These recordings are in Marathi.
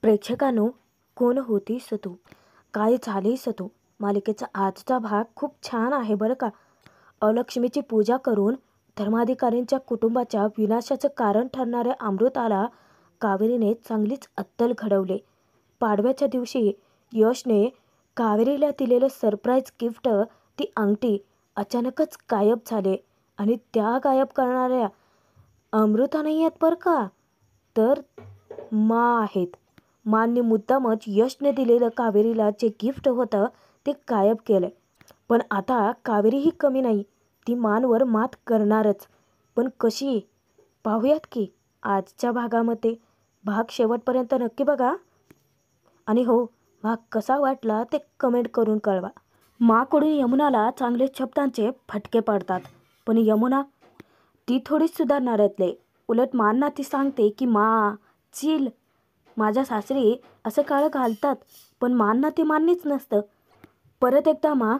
प्रेक्षकांनो, कोण होती सतू, काय झाली सतू मालिकेचा आजचा भाग खूप छान आहे बरं का. अलक्ष्मीची पूजा करून धर्माधिकारींच्या कुटुंबाच्या विनाशाचं कारण ठरणाऱ्या अमृताला कावेरीने चांगलीच अत्तल घडवले. पाडव्याच्या दिवशी यशने कावेरीला दिलेलं सरप्राईज गिफ्ट, ती अंगठी अचानकच गायब झाले आणि त्या गायब करणाऱ्या अमृता नाही आहेत बरं का, तर मा आहेत. मानने मुद्दामच यशने दिलेलं कावेरीला जे गिफ्ट होतं ते गायब केलं. पण आता कावेरी ही कमी नाही, ती मानवर मात करणारच. पण कशी, पाहूयात की आजच्या भागामध्ये. भाग शेवटपर्यंत नक्की बघा. आणि हो, भाग कसा वाटला ते कमेंट करून कळवा. माकडून यमुनाला चांगले शब्दांचे फटके पडतात, पण यमुना ती थोडीच सुधारणाऱ्यातले. उलट मानना ती सांगते की मा चिल, माझ्या सासरी असं काळं घालतात, पण मानना ते मान्यच नसतं. परत एकदा मा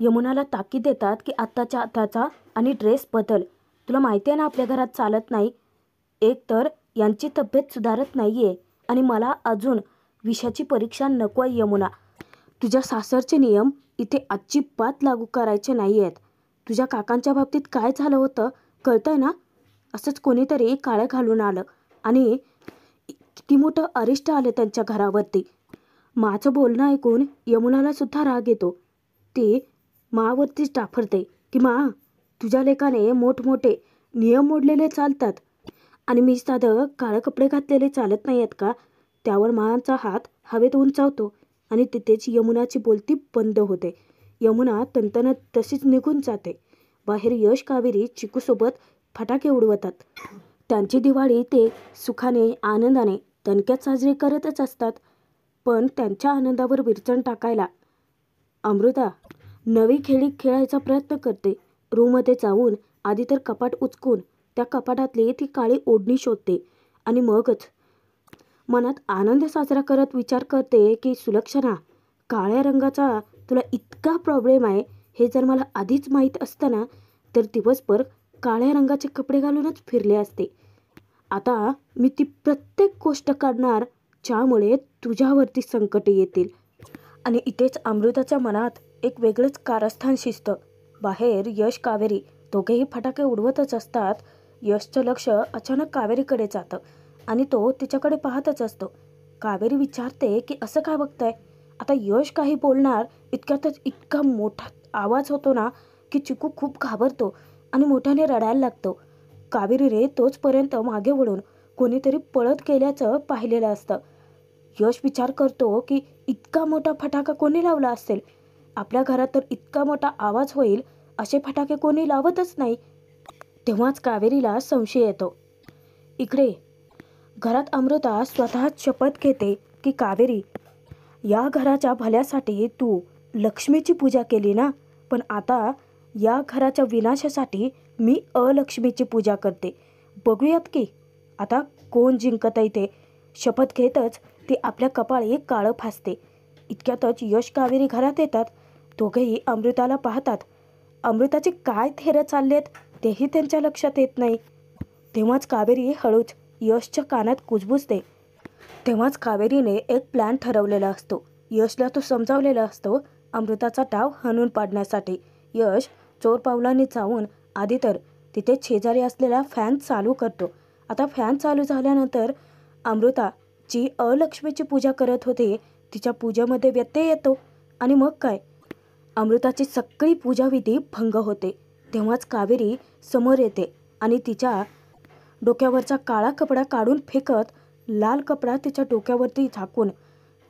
यमुनाला ताकीद देतात की आत्ताच्या आताचा आणि ड्रेस बदल. तुला माहिती आहे ना आपल्या घरात चालत नाही. एक तर यांची तब्येत सुधारत नाही आहे आणि मला अजून विषाची परीक्षा नको आहे यमुना. तुझ्या सासरचे नियम इथे अजिबात लागू करायचे नाही आहेत. तुझ्या काकांच्या बाबतीत काय झालं होतं कळतंय ना. असंच कोणीतरी काळं घालून आलं आणि किती मोठं अरिष्ट आलं त्यांच्या घरावरती. माचं बोलणं ऐकून यमुनाला सुद्धा राग येतो. ती मावरतीच डाफरते की मा, तुझ्या लेकाने मोठमोठे नियम मोडलेले चालतात आणि मी साधं काळे कपडे घातलेले चालत नाही आहेत का. त्यावर माचा हात हवेत उंचावतो आणि तिथेच यमुनाची बोलती बंद होते. यमुना तणतणत तशीच निघून जाते. बाहेर यश कावेरी चिकूसोबत फटाके उडवतात. त्यांची दिवाळी ते सुखाने आनंदाने दणक्यात साजरी करतच असतात. पण त्यांच्या आनंदावर विरचण टाकायला अमृता नवी खेळी खेळायचा प्रयत्न करते. रूममध्ये जाऊन आधी तर कपाट उचकून त्या कपाटातली ती काळी ओढणी शोधते आणि मगच मनात आनंद साजरा करत विचार करते की सुलक्षणा, काळ्या रंगाचा तुला इतका प्रॉब्लेम आहे हे जर मला आधीच माहीत असतं ना, तर दिवसभर काळ्या रंगाचे कपडे घालूनच फिरले असते. आता मी ती प्रत्येक गोष्ट करणार ज्यामुळे तुझ्यावरती संकट येतील. आणि इथेच अमृताच्या मनात एक वेगळंच कारस्थान शिजतं. बाहेर यश कावेरी दोघेही फटाके उडवतच असतात. यशचं लक्ष अचानक कावेरीकडे जातं आणि तो तिच्याकडे पाहतच असतो. कावेरी विचारते की असं काय बघताय. आता यश काही बोलणार इतक्यातच इतका मोठा आवाज होतो ना की चिकू खूप घाबरतो आणि मोठ्याने रडायला लागतो. कावेरीने तोचपर्यंत मागे वळून कोणीतरी पळत गेल्याचं पाहिलेलं असतं. यश विचार करतो की इतका मोठा फटाका कोणी लावला असेल. आपल्या घरात तर इतका मोठा आवाज होईल असे फटाके कोणी लावतच नाही. तेव्हाच कावेरीला संशय येतो. इकडे घरात अमृता स्वतःच शपथ घेते की कावेरी, या घराच्या भल्यासाठी तू लक्ष्मीची पूजा केली ना, पण आता या घराच्या विनाशासाठी मी अलक्ष्मीची पूजा करते. बघूयात की आता कोण जिंकत आहे ते. शपथ घेतच ती आपल्या कपाळी काळं फासते. इतक्यातच यश कावेरी घरात येतात. दोघेही अमृताला पाहतात. अमृताचे काय थेरं चाललेत तेही त्यांच्या लक्षात येत नाही. तेव्हाच कावेरी हळूच यशच्या कानात कुजबुजते. तेव्हाच कावेरीने एक प्लॅन ठरवलेला असतो. यशला तो समजावलेला असतो अमृताचा डाव हाणून पाडण्यासाठी. यश चोर पावलांनी जाऊन आधी तर तिथे शेजारी असलेला फॅन चालू करतो. आता फॅन चालू झाल्यानंतर अमृता जी अलक्ष्मीची पूजा करत होती तिच्या पूजेमध्ये व्यत्यय येतो आणि मग काय, अमृताची सगळी पूजाविधी भंग होते. तेव्हाच कावेरी समोर येते आणि तिच्या डोक्यावरचा काळा कपडा काढून फेकत लाल कपडा तिच्या डोक्यावरती झाकून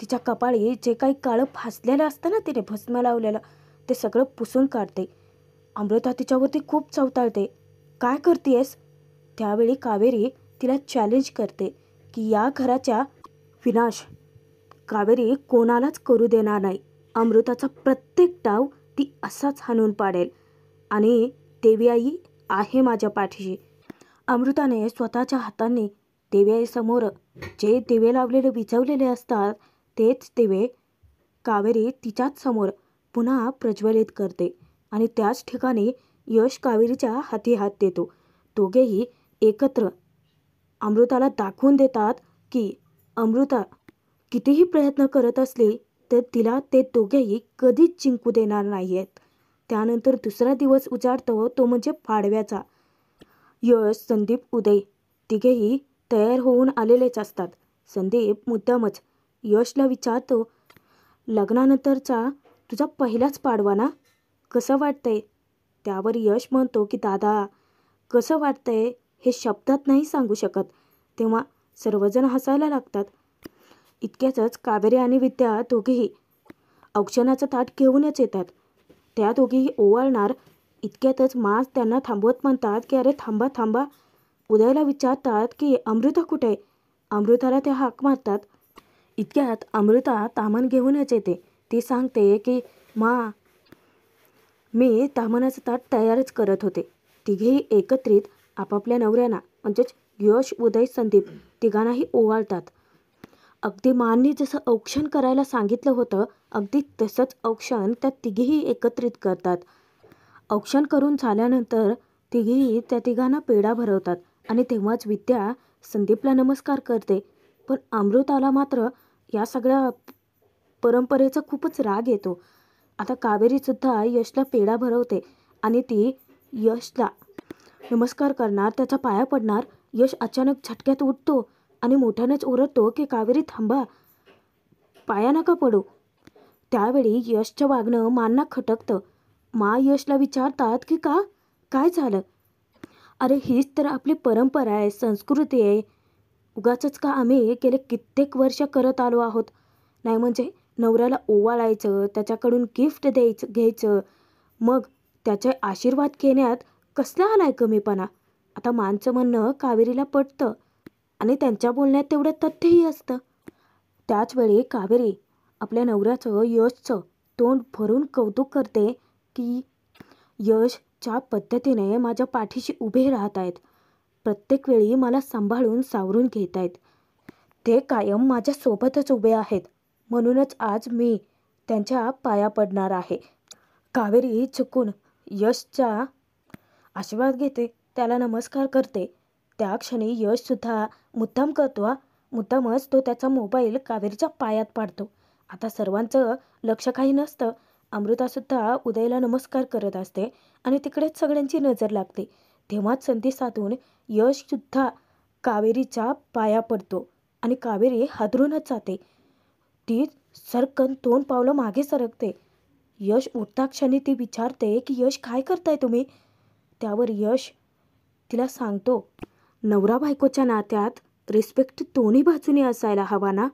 तिच्या कपाळी जे काही काळं फासलेलं असतं ना, तिने भस्म लावलेलं, ते सगळं पुसून काढते. अमृता तिच्यावरती खूप चवताळते. काय करतेस. त्यावेळी कावेरी तिला चॅलेंज करते की या घराच्या विनाश कावेरी कोणालाच करू देणार नाही. अमृताचा प्रत्येक डाव ती असाच हाणून पाडेल आणि देवी आई आहे माझ्या पाठीशी. अमृताने स्वतःच्या हातांनी देवी आईसमोर जे दिवे लावलेले विझवलेले असतात तेच दिवे कावेरी तिच्याच समोर पुन्हा प्रज्वलित करते आणि त्याच ठिकाणी यश कावेरीच्या हाती हात देतो. दोघेही एकत्र अमृताला दाखवून देतात की अमृता, कितीही प्रयत्न करत असले तर तिला ते दोघेही कधीच जिंकू देणार नाही आहेत. त्यानंतर दुसरा दिवस उजाडतो तो म्हणजे पाडव्याचा. यश, संदीप, उदय तिघेही तयार होऊन आलेलेच असतात. संदीप मुद्दामच यशला विचारतो, लग्नानंतरचा तुझा पहिलाच पाडवा ना, कसं वाटतंय? त्यावर यश म्हणतो की दादा, कसं वाटतंय हे शब्दात नाही सांगू शकत. तेव्हा सर्वजण हसायला लागतात. इतक्यातच कावेरी आणि विद्या दोघेही औक्षणाचं ताट घेऊनच येतात. त्या दोघीही ओवाळणार. इतक्यातच मास त्यांना थांबवत म्हणतात की अरे थांबा थांबा. उदयला विचारतात की अमृता कुठे? अमृताला त्या हाक मारतात. इतक्यात अमृता तामण घेऊनच येते. ती सांगते की मी तामणाचं ताट तयारच करत होते. तिघेही एकत्रित आपापल्या नवऱ्यांना म्हणजेच यश, उदय, संदीप तिघांनाही ओवाळतात. अगदी मांनी जसं औक्षण करायला सांगितलं होतं अगदी तसंच औक्षण त्या तिघीही एकत्रित करतात. औक्षण करून झाल्यानंतर तिघीही त्या तिघांना पेढा भरवतात आणि तेव्हाच विद्या संदीपला नमस्कार करते. पण अमृताला मात्र या सगळ्या परंपरेचा खूपच राग येतो. आता कावेरीसुद्धा यशला पेढा भरवते आणि ती यशला नमस्कार करणार, त्याचा पाया पडणार. यश अचानक झटक्यात उठतो आणि मोठ्यानेच ओरडतो की कावेरी थांबा, पाया नका पडू. त्यावेळी यशच्या वागणं मांना खटकतं. यशला विचारतात की का, काय झालं? अरे हीच तर आपली परंपरा आहे, संस्कृती आहे. उगाचच का आम्ही गेले कित्येक वर्ष करत आलो आहोत. नाही म्हणजे नवऱ्याला ओवाळायचं, त्याच्याकडून गिफ्ट घ्यायचं, मग त्याचे आशीर्वाद घेण्यात कसला आलाय कमीपणा? आता मांचं म्हणणं कावेरीला पटतं आणि त्यांच्या बोलण्यात तेवढं तथ्यही असतं. त्याचवेळी कावेरी आपल्या नवऱ्याचं, यशचं तोंड भरून कौतुक करते की यश ज्या पद्धतीने माझ्या पाठीशी उभे राहत आहेत, प्रत्येक वेळी मला सांभाळून सावरून घेत आहेत, ते कायम माझ्यासोबतच उभे आहेत. म्हणूनच आज मी त्यांच्या पाया पडणार आहे. कावेरी चुकून यशचा आशीर्वाद घेते, त्याला नमस्कार करते. त्या क्षणी यशसुद्धा मुद्दाम करतो. मुद्दामच तो त्याचा मोबाईल कावेरीच्या पायात पाडतो. आता सर्वांचं लक्ष काही नसतं. अमृतासुद्धा उदयला नमस्कार करत असते आणि तिकडेच सगळ्यांची नजर लागते. तेव्हाच संधी साधून यशसुद्धा कावेरीच्या पाया पडतो आणि कावेरी हादरूनच जाते. ती सरकन 2 पावलं मागे सरकते. यश उठता क्षणी ती विचारते की यश काय करताय तुम्ही? त्यावर यश तिला सांगतो, नवरा बायकोच्या नात्यात रिस्पेक्ट दोन्ही बाजूने असायला हवा ना.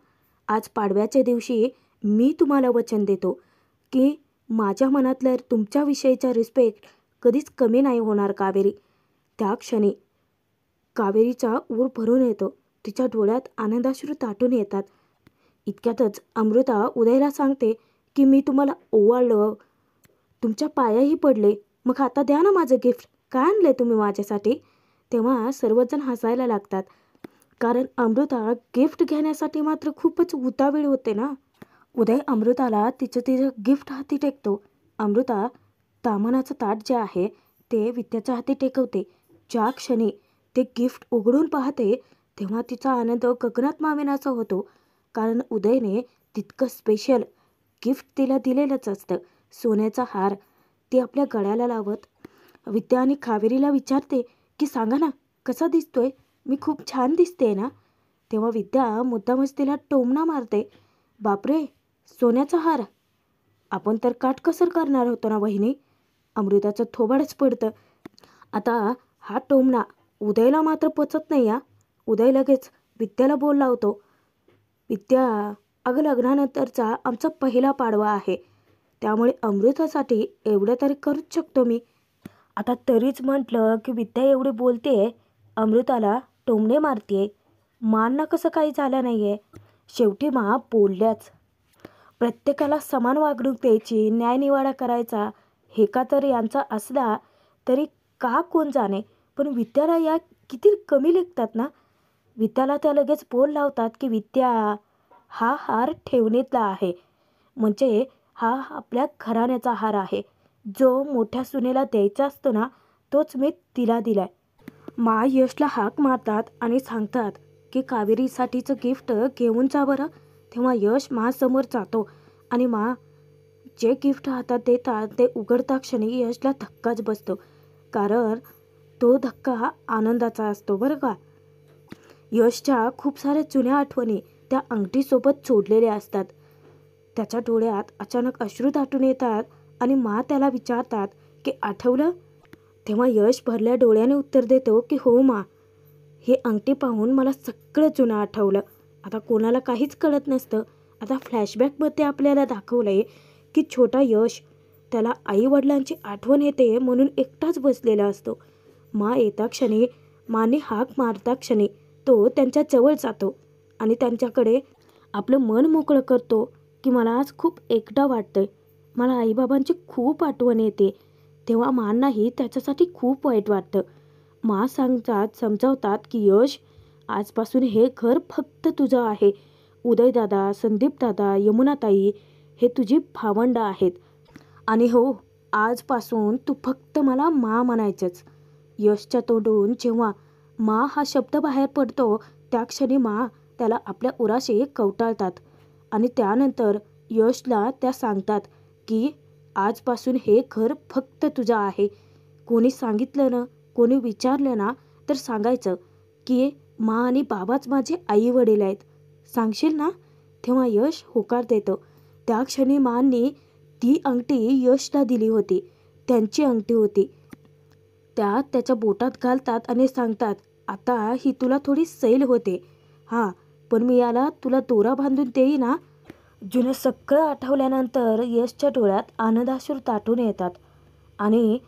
आज पाडव्याच्या दिवशी मी तुम्हाला वचन देतो की माझ्या मनातलं तुमच्याविषयीचा रिस्पेक्ट कधीच कमी नाही होणार कावेरी. त्या क्षणी कावेरीचा ऊर भरून येतो. तिच्या डोळ्यात आनंदाश्रू दाटून येतात. इतक्यातच अमृता उदयला सांगते की मी तुम्हाला ओवाळलं, तुमच्या पायाही पडले, मग आता द्या ना माझं गिफ्ट, काय आणलंय तुम्ही माझ्यासाठी? तेव्हा सर्वजण हसायला लागतात. कारण अमृता गिफ्ट घेण्यासाठी मात्र खूपच उतावीळ होते ना. उदय अमृताला तिचं गिफ्ट हाती टेकतो. अमृता तामणाचं ताट जे आहे ते विद्याच्या हाती टेकवते. ज्या क्षणी ते गिफ्ट उघडून पाहते तेव्हा तिचा आनंद गगनात मावेनासा होतो. कारण उदयने तितकं स्पेशल गिफ्ट तिला दिलेलंच असतं. सोन्याचा हार ती आपल्या गळ्याला लावत विद्या आणि कावेरीला विचारते की सांगा ना कसा दिसतोय, मी खूप छान दिसते ना. तेव्हा विद्या मुद्दामच तिला टोमणा मारते, बापरे सोन्याचा हार, आपण तर काटकसर करणार होतो ना वहिनी. अमृताचं थोबाडच पडतं. आता हा टोमणा उदयला मात्र पचत नाही. उदय लगेच विद्याला बोल लावतो, विद्या अगं लग्नानंतरचा आमचा पहिला पाडवा आहे, त्यामुळे अमृतासाठी एवढं तरी करूच शकतो मी. आता तरीच म्हटलं की विद्या एवढी बोलते, अमृताला टोमणे मारते, मानना कसं काही झालं नाही आहे. शेवटी बोलल्याच. प्रत्येकाला समान वागणूक द्यायची, न्यायनिवाडा करायचा हे का तर यांचा असला तरी का कोण जाणे, पण विद्याला या किती कमी लेखतात ना. विद्याला त्या लगेच बोल लावतात की विद्या हा हार ठेवणीतला आहे, म्हणजे हा आपल्या घराण्याचा हार आहे, जो मोठ्या सुनेला द्यायचा असतो ना तोच मी तिला दिलाय. यशला हाक मारतात आणि सांगतात की कावेरीसाठीचं गिफ्ट घेऊन जा बरं. तेव्हा यश मासमोर जातो आणि मा जे गिफ्ट हातात देतात ते उघडता क्षणी यशला धक्काच बसतो, कारण तो धक्का आनंदाचा असतो बरं का. यशच्या खूप साऱ्या जुन्या आठवणी त्या अंगठीसोबत जोडलेल्या असतात. त्याच्या डोळ्यात अचानक अश्रू दाटून येतात आणि मा त्याला विचारतात की आठवलं. तेव्हा यश भरल्या डोळ्याने उत्तर देतो की हो मा, हे अंगठी पाहून मला सगळं जुनं आठवलं. आता कोणाला काहीच कळत नसतं. आता फ्लॅशबॅकमध्ये आपल्याला दाखवलं आहे की छोटा यश त्याला आईवडिलांची आठवण येते म्हणून एकटाच बसलेला असतो. मा येता क्षणी, माने हाक मारता क्षणी तो त्यांच्या जवळ जातो आणि त्यांच्याकडे आपलं मन मोकळं करतो की मला आज खूप एकटं वाटतंय, मला आईबाबांची खूप आठवण येते. तेव्हा मांनाही त्याच्यासाठी खूप वाईट वाटतं. मा समजावतात की यश, आजपासून हे घर फक्त तुझं आहे. उदयदादा, संदीपदादा, यमुनाताई हे तुझी भावंडं आहेत आणि हो, आजपासून तू फक्त मला मा म्हणायचंच. यशच्या तोंडून जेव्हा मा हा शब्द बाहेर पडतो त्या क्षणी मा त्याला आपल्या उराशी कवटाळतात आणि त्यानंतर यशला त्या सांगतात की आजपासून हे घर फक्त तुझं आहे. कोणी सांगितलं ना, कोणी विचारलं ना तर सांगायचं की मा आणि बाबाच माझे आई वडील आहेत. सांगशील ना. तेव्हा यश होकार देतो. त्या क्षणी मांनी ती अंगठी यशला दिली होती, त्यांची अंगठी होती. त्याच्या बोटात घालतात आणि सांगतात आता ही तुला थोडी सैल होते, हां, पण मी याला तुला दोरा बांधून देई ना. जुनं सगळं आठवल्यानंतर यशच्या डोळ्यात आनंदाश्रू दाटून येतात आणि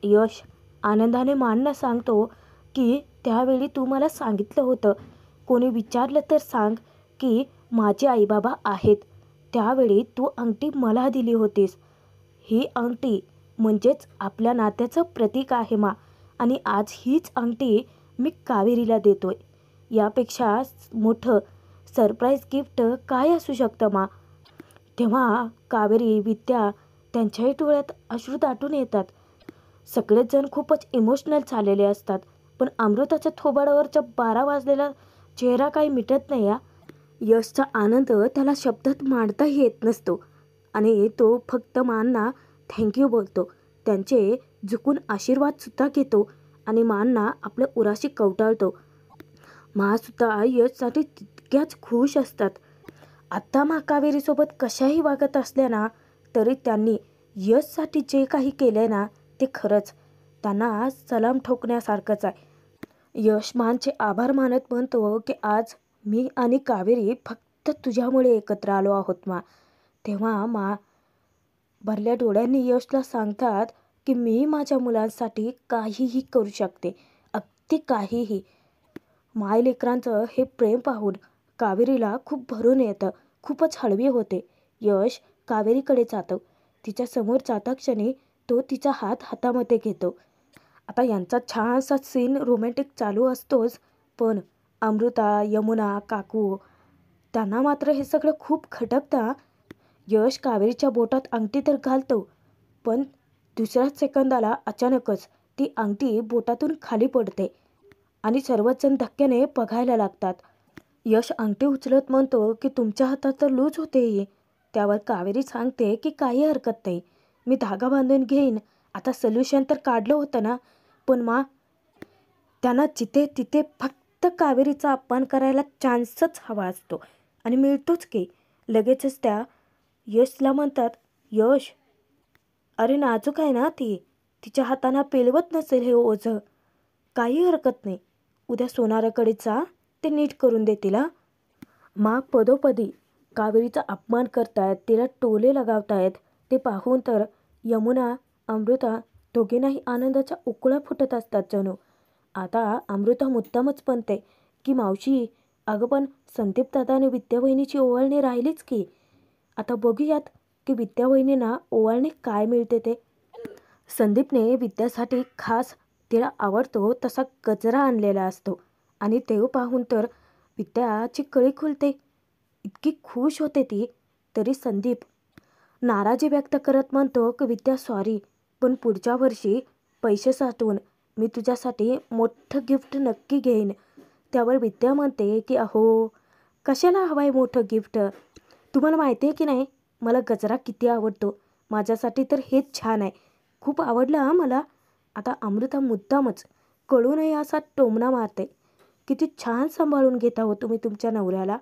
यश आनंदाने मांना सांगतो की त्यावेळी तू मला सांगितलं होतं, कोणी विचारलं तर सांग की माझे आईबाबा आहेत. त्यावेळी तू अंगठी मला दिली होतीस. ही अंगठी म्हणजेच आपल्या नात्याचं प्रतीक आहे मा, आणि आज हीच अंगठी मी कावेरीला देतोय. यापेक्षा मोठं सरप्राईज गिफ्ट काय असू शकतं मा. तेव्हा कावेरी, विद्या त्यांच्याही डोळ्यात अश्रू दाटून येतात. सगळेच जण खूपच इमोशनल झालेले असतात, पण अमृताच्या थोबाडावरच्या 12 वाजलेला चेहरा काही मिटत नाही या. यशचा आनंद त्याला शब्दात मांडताही येत नसतो आणि तो फक्त मांना थँक्यू बोलतो. त्यांचे झुकून आशीर्वादसुद्धा घेतो आणि मांना आपल्या उराशी कवटाळतो. मासुद्धा यशसाठी तितक्याच खुश असतात. आत्ता मा कावेरीसोबत कशाही वागत असल्या ना तरी त्यांनी यशसाठी जे काही केलंय ना ते खरंच त्यांना सलाम ठोकण्यासारखंच आहे. यश मानचे आभार मानत म्हणतो की आज मी आणि कावेरी फक्त तुझ्यामुळे एकत्र आलो आहोत मा. तेव्हा मा भरल्या डोळ्यांनी यशला सांगतात की मी माझ्या मुलांसाठी काहीही करू शकते, अगदी काहीही. मायलेकरांचं हे प्रेम पाहून कावेरीला खूप भरून येतं, खूपच हळवी होते. यश कावेरीकडे जातो. तिच्या समोर जाता क्षणी तो तिचा हात हातामध्ये घेतो. आता यांचा छानसा सीन रोमॅन्टिक चालू असतोच, पण अमृता, यमुना, काकू त्यांना मात्र हे सगळं खूप खटकतं. यश कावेरीच्या बोटात अंगठी तर घालतो, पण दुसऱ्याच सेकंदाला अचानकच ती अंगठी बोटातून खाली पडते आणि सर्वच जण धक्क्याने बघायला लागतात. यश अंगठी उचलत म्हणतो की तुमच्या हातात तर लूज होते ही. त्यावर कावेरी सांगते की काही हरकत नाही, मी धागा बांधून घेईन. आता सोल्युशन तर काढलं होतं ना. पण मा त्यांना जिथे तिथे फक्त कावेरीचा अपमान करायला चान्सच हवा असतो आणि मिळतोच की. लगेचच त्या यशला म्हणतात, यश अरे नाजूक आहे ना ती, तिच्या हाताना पेलवत नसेल हे ओझं. काही हरकत नाही, उद्या सोनाराकडे जा, ते नीट करून देतील हा. मा पदोपदी कावेरीचा अपमान करतायत, तिला टोले लगावतायत. ते पाहून तर यमुना, अमृता दोघींनाही आनंदाच्या उकळ्या फुटत असतात जणू. आता अमृता मुद्दामच म्हणते की मावशी, अगं पण संदीपदादा आणि विद्यावहिनीची ओवाळणी राहिलीच की. आता बघूयात की विद्यावहिनींना ओवाळणी काय मिळते ते. संदीपने विद्यासाठी खास तिला आवडतो तसा गजरा आणलेला असतो आणि ते पाहून तर विद्याची कळी खुलते. इतकी खुश होते ती. तरी संदीप नाराजी व्यक्त करत म्हणतो की विद्या सॉरी, पण पुढच्या वर्षी पैसे साठवून मी तुझ्यासाठी मोठं गिफ्ट नक्की घेईन. त्यावर विद्या म्हणते की अहो, कशाला हवं आहे मोठं गिफ्ट? तुम्हाला माहिती आहे की नाही, मला गजरा किती आवडतो. माझ्यासाठी तर हेच छान आहे. खूप आवडलं हां मला. आता अमृता मुद्दामच कळू नये असा टोमणा मारते. किती छान सांभाळून घेता हो तुम्ही तुमच्या नवऱ्याला.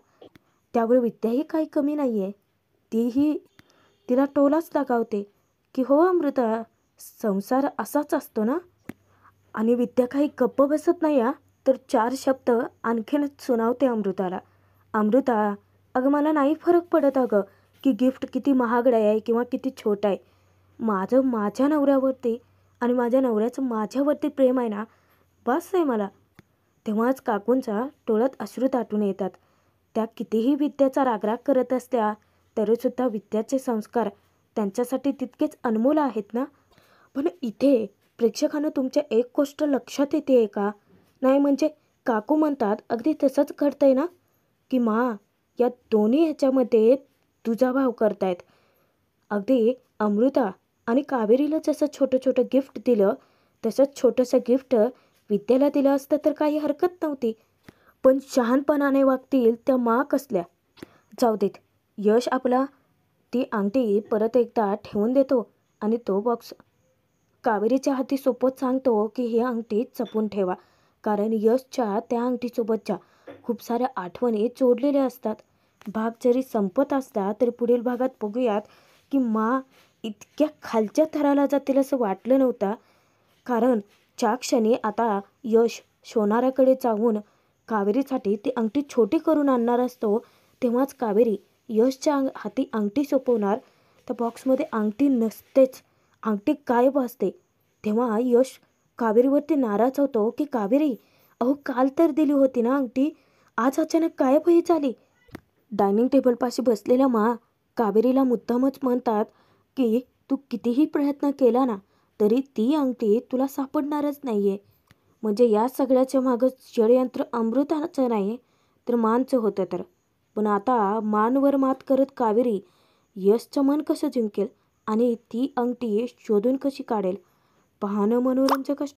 त्यावर विद्याही काही कमी नाही आहे. तीही तिला टोलाच लगावते की हो अमृता, संसार असाच असतो ना. आणि विद्या काही गप्प बसत नाही हा, तर 4 शब्द आणखीनच सुनावते अमृताला. अमृता, अगं मला नाही फरक पडत अगं की गिफ्ट किती महागडं आहे किंवा किती छोटं आहे. माझं माझ्या नवऱ्यावरती आणि माझ्या नवऱ्याचं माझ्यावरती प्रेम आहे ना, बस आहे मला. तेव्हाच काकूंचा डोळ्यात अश्रू दाटून येतात. त्या कितीही विद्याचा रागराग करत असल्या तरीसुद्धा विद्याचे संस्कार त्यांच्यासाठी तितकेच अनमोल आहेत ना. पण इथे प्रेक्षकांना तुमच्या एक गोष्ट लक्षात येते आहे का? नाही म्हणजे काकू म्हणतात अगदी तसंच घडतंय ना, की मा या दोन्ही ह्याच्यामध्ये तुझा भाव करतायत. अगदी अमृता आणि कावेरीला जसं छोटं छोटं गिफ्ट दिलं, तसंच छोटंसं गिफ्ट विद्याला दिलं असतं तर काही हरकत नव्हती. पण शहाणपणाने वागतील त्या मा कसल्या. जाऊ देत. यश आपला ती अंगठी परत एकदा ठेवून देतो आणि तो बॉक्स कावेरीच्या हाती सोपवत सांगतो की ही अंगठी जपून ठेवा, कारण यशच्या त्या अंगठीसोबतच्या खूप साऱ्या आठवणी जोडलेल्या असतात. भाग जरी संपत असला तरी पुढील भागात बघूयात की मा इतक्या खालच्या थराला जातील असं वाटलं नव्हतं. कारण ज्या क्षणी आता यश सोनाराकडे जाऊन कावेरीसाठी ती अंगठी छोटी करून आणणार असतो, तेव्हाच कावेरी यशच्या हाती अंगठी सोपवणार. त्या बॉक्समध्ये अंगठी नसतेच, अंगठी गायब असते. तेव्हा यश कावेरीवरती नाराज होतो की कावेरी, अहो काल तर दिली होती ना अंगठी, आज अचानक गायबही झाली. डायनिंग टेबलपाशी बसलेल्या मा कावेरीला मुद्दामच म्हणतात की तू कितीही प्रयत्न केला ना तरी ती अंगठी तुला सापडणारच नाही आहे. म्हणजे या सगळ्याच्या मागं षडयंत्र अमृताचं नाही तर मानचं होतं तर. पण आता मानवर मात करत कावेरी यशचं मन कसं जिंकेल आणि ती अंगठी शोधून कशी काढेल, पाहणं मनोरंजक